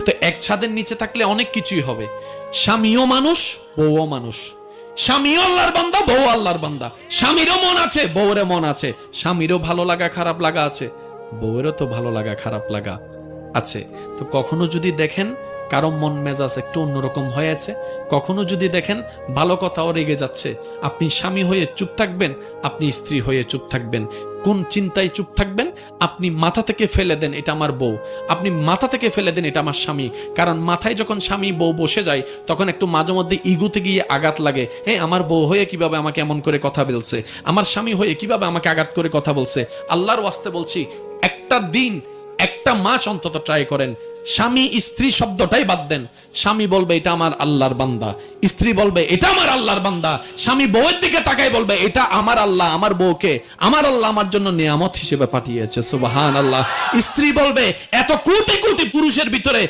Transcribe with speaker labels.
Speaker 1: তো এক ছাদের নিচে থাকলে অনেক কিছুই হবে। স্বামীও মানুষ, বউও মানুষ। স্বামীও আল্লাহর বান্দা, বউ আল্লাহর বান্দা। স্বামীরও মন আছে, বউরের মন আছে। স্বামীরও ভালো লাগা খারাপ লাগা আছে, বউয়েরও তো ভালো লাগা খারাপ লাগা আছে। তো কখনো যদি দেখেন কারো মন মেজাজ একটু অন্যরকম হয়েছে, কখনো যদি দেখেন ভালো কথাও রেগে যাচ্ছে, আপনি স্বামী হয়ে চুপ থাকবেন, আপনি স্ত্রী হয়ে চুপ থাকবেন। কোন চিন্তায় চুপ থাকবেন? আপনি মাথা থেকে ফেলে দেন এটা আমার বউ, আপনি মাথা থেকে ফেলে দেন এটা আমার স্বামী। কারণ মাথায় যখন স্বামী বউ বসে যায় তখন একটু মাঝে মধ্যে ইগুতে গিয়ে আঘাত লাগে। হ্যাঁ, আমার বউ হয়ে কিভাবে আমাকে এমন করে কথা বলছে, আমার স্বামী হয়ে কিভাবে আমাকে আঘাত করে কথা বলছে। আল্লাহর ওয়াস্তে বলছি, একটা দিন, একটা মাস অন্তত ট্রাই করেন, স্বামী স্ত্রী শব্দটাই বাদ দেন। স্বামী বলবে এটা আমার আল্লাহর বান্দা, স্ত্রী বলবে এটা আমার আল্লাহর বান্দা। স্বামী বউয়ের দিকে তাকাই বলবে এটা আমার আল্লাহ, আমার বউকে আমার আল্লাহ আমার জন্য নিয়ামত হিসেবে পাঠিয়েছে। সুবহানাল্লাহ। স্ত্রী বলবে এত কোটি কোটি পুরুষের ভিতরে